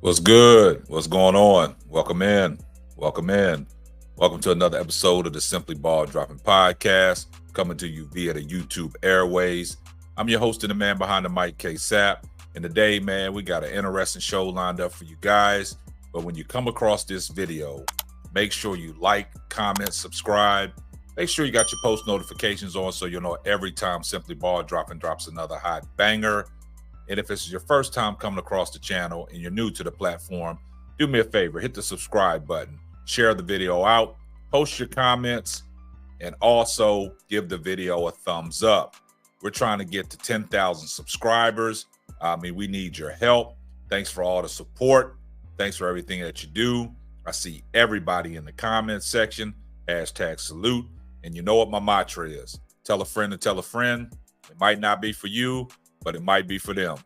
What's good? What's going on? Welcome in. Welcome in. Welcome to another episode of the Simply Ball Dropping Podcast, coming to you via the YouTube airways. I'm your host and the man behind the mic, K Sap. And today, man, we got an interesting show lined up for you guys. But when you come across this video, make sure you like, comment, subscribe. Make sure you got your post notifications on so you'll know every time Simply Ball drops another hot banger. And if it's your first time coming across the channel and you're new to the platform, do me a favor, hit the subscribe button, share the video out, post your comments, and also give the video a thumbs up. We're trying to get to 10,000 subscribers. We need your help. Thanks for all the support. Thanks for everything that you do. I see everybody in the comments section, #salute. And you know what my mantra is. Tell a friend to tell a friend. It might not be for you, but it might be for them.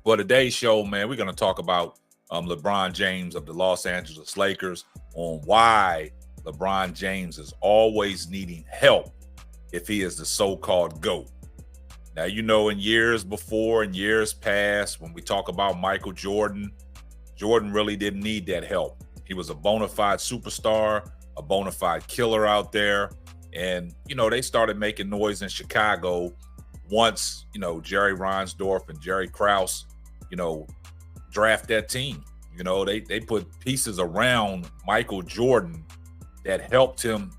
For today's show, man, we're going to talk about LeBron James of the Los Angeles Lakers, on why LeBron James is always needing help if he is the so-called GOAT. Now, you know, in years before, in years past, when we talk about Michael Jordan, Jordan really didn't need that help. He was a bona fide superstar, a bona fide killer out there. And, you know, they started making noise in Chicago once, you know, Jerry Reinsdorf and Jerry Krause, you know, draft that team. You know, they put pieces around Michael Jordan that helped him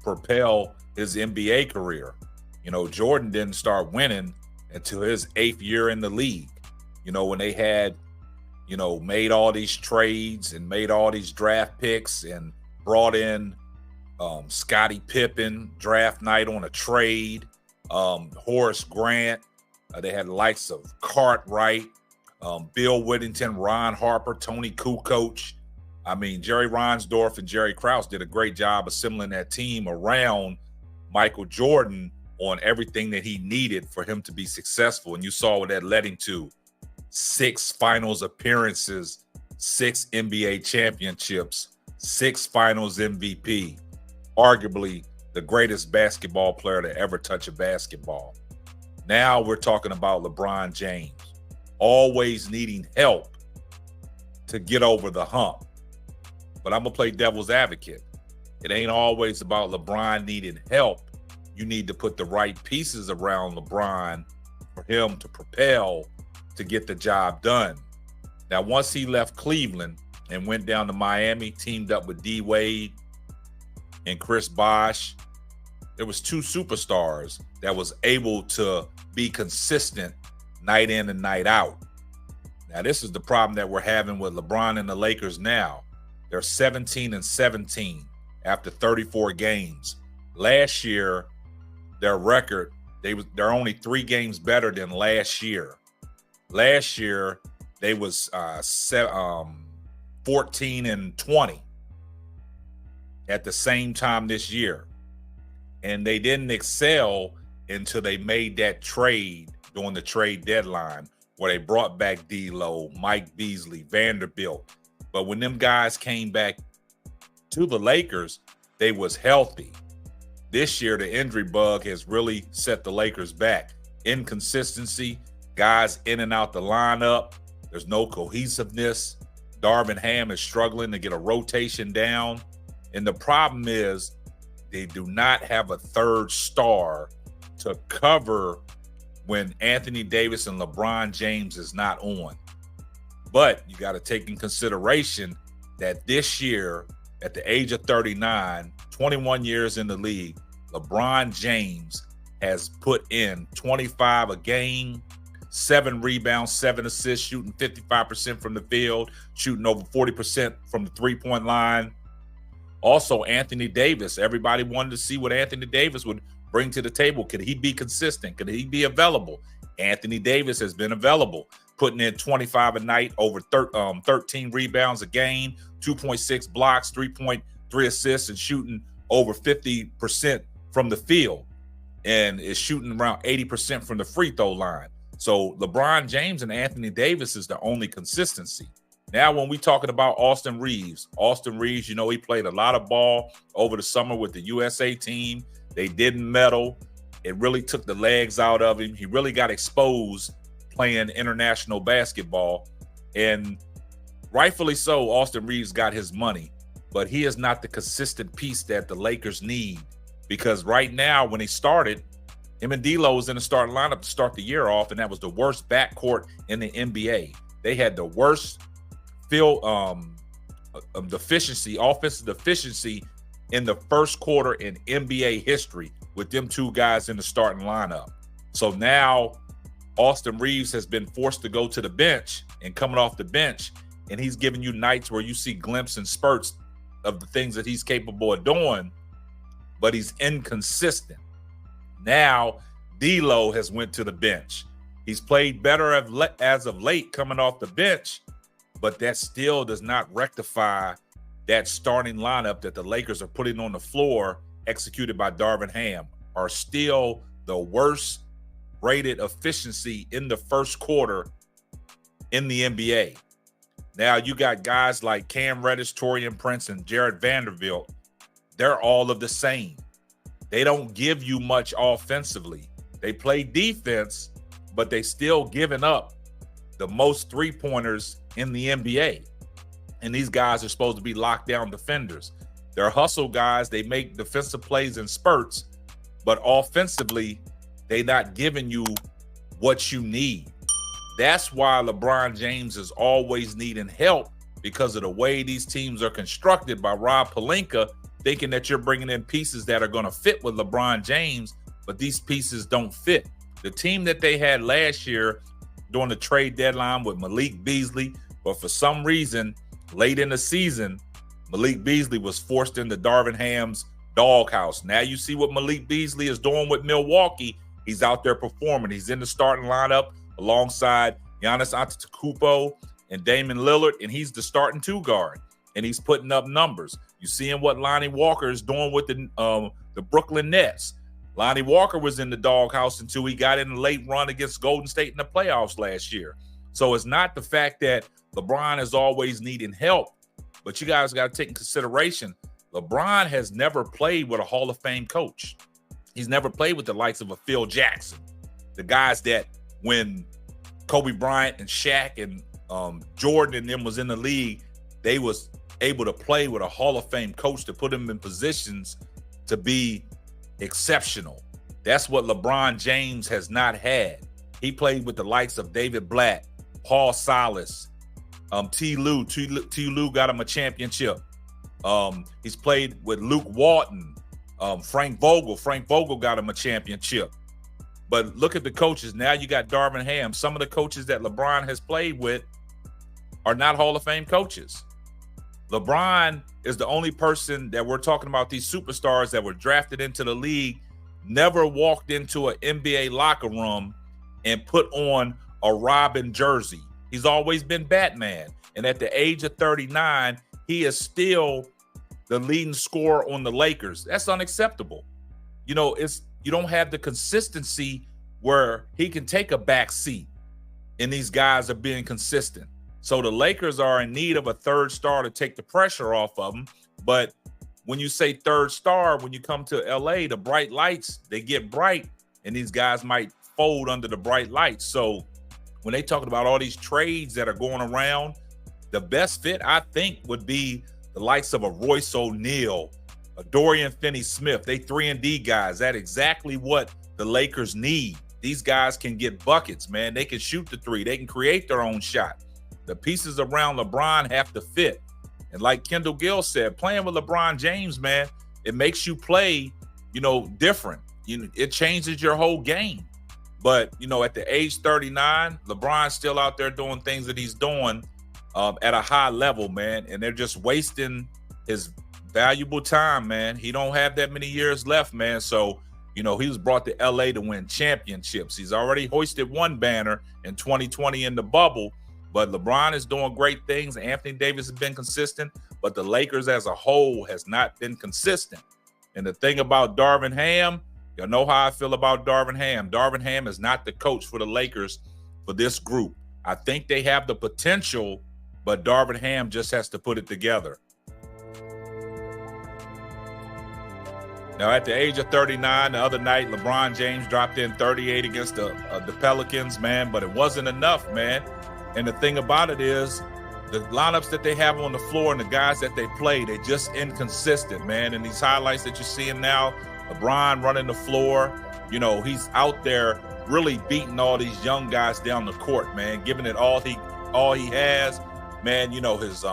propel his NBA career. You know, Jordan didn't start winning until his 8th year in the league. You know, when they had, you know, made all these trades and made all these draft picks and brought in Scottie Pippen draft night on a trade, Horace Grant. They had the likes of Cartwright, Bill Whittington, Ron Harper, Tony Kukoc. I mean, Jerry Reinsdorf and Jerry Krause did a great job assembling that team around Michael Jordan on everything that he needed for him to be successful. And you saw what that led him to: 6 finals appearances, 6 NBA championships, 6 finals MVP, arguably the greatest basketball player to ever touch a basketball. Now we're talking about LeBron James, always needing help to get over the hump. But I'm going to play devil's advocate. It ain't always about LeBron needing help. You need to put the right pieces around LeBron for him to propel to get the job done. Now, once he left Cleveland and went down to Miami, teamed up with D. Wade and Chris Bosh, there was 2 superstars that was able to be consistent night in and night out. Now, this is the problem that we're having with LeBron and the Lakers now. They're 17-17 after 34 games. Last year, their record, they're only 3 games better than last year. Last year, they was 14-20 at the same time this year. And they didn't excel until they made that trade during the trade deadline where they brought back D'Lo, Mike Beasley, Vanderbilt. But when them guys came back to the Lakers, they was healthy. This year, the injury bug has really set the Lakers back. Inconsistency, guys in and out the lineup. There's no cohesiveness. Darvin Ham is struggling to get a rotation down. And the problem is they do not have a third star to cover when Anthony Davis and LeBron James is not on. But you got to take in consideration that this year, at the age of 39, 21 years in the league, LeBron James has put in 25 a game, 7 rebounds, 7 assists, shooting 55% from the field, shooting over 40% from the three-point line. Also, Anthony Davis. Everybody wanted to see what Anthony Davis would bring to the table. Could he be consistent? Could he be available? Anthony Davis has been available, putting in 25 a night, over 13 rebounds a game, 2.6 blocks, 3.3 assists, and shooting over 50% from the field, and is shooting around 80% from the free throw line. So LeBron James and Anthony Davis is the only consistency. Now, when we talking about Austin Reeves, you know, he played a lot of ball over the summer with the USA team. They didn't medal. It really took the legs out of him. He really got exposed playing international basketball. And rightfully so, Austin Reeves got his money, but he is not the consistent piece that the Lakers need, because right now, when he started, him and D'Lo was in the starting lineup to start the year off, and that was the worst backcourt in the NBA. They had the worst offensive deficiency in the first quarter in NBA history with them two guys in the starting lineup. So now Austin Reeves has been forced to go to the bench, and coming off the bench, and he's giving you nights where you see glimpses and spurts of the things that he's capable of doing, but he's inconsistent. Now, D'Lo has went to the bench. He's played better as of late coming off the bench, but that still does not rectify that starting lineup that the Lakers are putting on the floor, executed by Darvin Ham, are still the worst rated efficiency in the first quarter in the NBA. Now you got guys like Cam Reddish, Taurean Prince, and Jared Vanderbilt. They're all of the same. They don't give you much offensively. They play defense, but they still giving up the most three-pointers in the NBA. And these guys are supposed to be lockdown defenders. They're hustle guys. They make defensive plays in spurts, but offensively, they're not giving you what you need. That's why LeBron James is always needing help, because of the way these teams are constructed by Rob Pelinka, thinking that you're bringing in pieces that are going to fit with LeBron James, but these pieces don't fit. The team that they had last year during the trade deadline with Malik Beasley, but for some reason, late in the season, Malik Beasley was forced into Darvin Ham's doghouse. Now you see what Malik Beasley is doing with Milwaukee. He's out there performing. He's in the starting lineup alongside Giannis Antetokounmpo and Damian Lillard, and he's the starting two guard, and he's putting up numbers. You seeing what Lonnie Walker is doing with the Brooklyn Nets. Lonnie Walker was in the doghouse until he got in a late run against Golden State in the playoffs last year. So it's not the fact that LeBron is always needing help, but you guys got to take in consideration, LeBron has never played with a Hall of Fame coach. He's never played with the likes of a Phil Jackson, the guys that when Kobe Bryant and Shaq and Jordan and them was in the league, they was able to play with a Hall of Fame coach to put them in positions to be exceptional. That's what LeBron James has not had. He played with the likes of David Blatt, Paul Silas, T. Lue got him a championship. He's played with Luke Walton, Frank Vogel. Frank Vogel got him a championship. But look at the coaches. Now you got Darvin Ham. Some of the coaches that LeBron has played with are not Hall of Fame coaches. LeBron is the only person that we're talking about, these superstars that were drafted into the league, never walked into an NBA locker room and put on a Robin jersey. He's always been Batman. And at the age of 39, he is still the leading scorer on the Lakers. That's unacceptable. You know, you don't have the consistency where he can take a back seat and these guys are being consistent. So the Lakers are in need of a third star to take the pressure off of them. But when you say third star, when you come to LA, the bright lights, they get bright and these guys might fold under the bright lights. So when they talking about all these trades that are going around, the best fit, I think, would be the likes of a Royce O'Neal, a Dorian Finney-Smith. They 3-and-D guys. That's exactly what the Lakers need. These guys can get buckets, man. They can shoot the three. They can create their own shot. The pieces around LeBron have to fit. And like Kendall Gill said, playing with LeBron James, man, it makes you play, different. It changes your whole game. But, at the age 39, LeBron's still out there doing things that he's doing at a high level, man. And they're just wasting his valuable time, man. He don't have that many years left, man. So, he was brought to LA to win championships. He's already hoisted one banner in 2020 in the bubble. But LeBron is doing great things. Anthony Davis has been consistent, but the Lakers as a whole has not been consistent. And the thing about Darvin Ham, you know how I feel about Darvin Ham. Darvin Ham is not the coach for the Lakers for this group. I think they have the potential, but Darvin Ham just has to put it together. Now, at the age of 39, the other night, LeBron James dropped in 38 against the Pelicans, man, but it wasn't enough, man. And the thing about it is, the lineups that they have on the floor and the guys that they play, they're just inconsistent, man. And these highlights that you're seeing now, LeBron running the floor, you know, he's out there really beating all these young guys down the court, man, giving it all he has, man. You know, his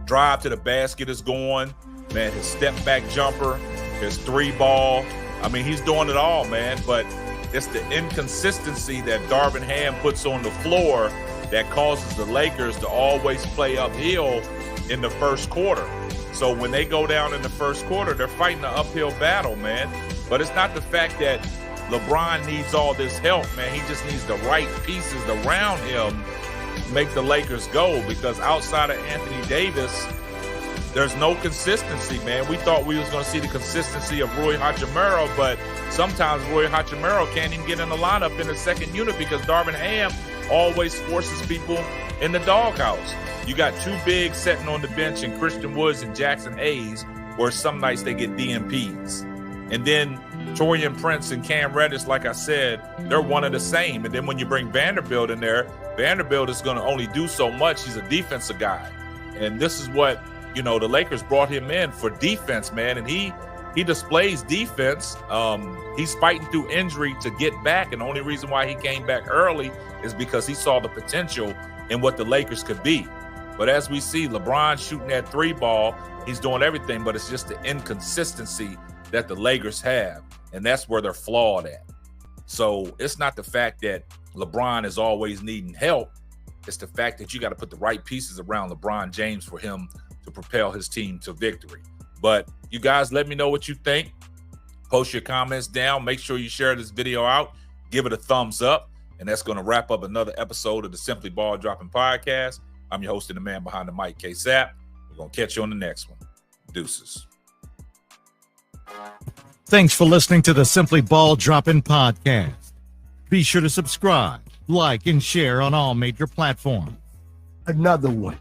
drive to the basket is going, man, his step back jumper, his 3-ball. I mean, he's doing it all, man, but it's the inconsistency that Darvin Ham puts on the floor that causes the Lakers to always play uphill in the first quarter. So when they go down in the first quarter, they're fighting an uphill battle, man. But it's not the fact that LeBron needs all this help, man. He just needs the right pieces around him to make the Lakers go, because outside of Anthony Davis, there's no consistency, man. We thought we was going to see the consistency of Rui Hachimura, but sometimes Rui Hachimura can't even get in the lineup in the second unit because Darvin Ham always forces people in the doghouse. You got two bigs sitting on the bench in Christian Woods and Jackson Hayes, where some nights they get DNPs. And then Taurean Prince and Cam Reddish, like I said, they're one of the same. And then when you bring Vanderbilt in there, Vanderbilt is going to only do so much. He's a defensive guy. And this is what, you know, the Lakers brought him in for defense, man. And he displays defense. He's fighting through injury to get back. And the only reason why he came back early is because he saw the potential in what the Lakers could be. But as we see, LeBron shooting that 3-ball, he's doing everything, but it's just the inconsistency that the Lakers have. And that's where they're flawed at. So it's not the fact that LeBron is always needing help. It's the fact that you got to put the right pieces around LeBron James for him to propel his team to victory. But you guys, let me know what you think. Post your comments down. Make sure you share this video out. Give it a thumbs up. And that's going to wrap up another episode of the Simply Ball Dropping Podcast. I'm your host and the man behind the mic, K-Sap. We're going to catch you on the next one. Deuces. Thanks for listening to the Simply Ball Dropping Podcast. Be sure to subscribe, like, and share on all major platforms. Another one.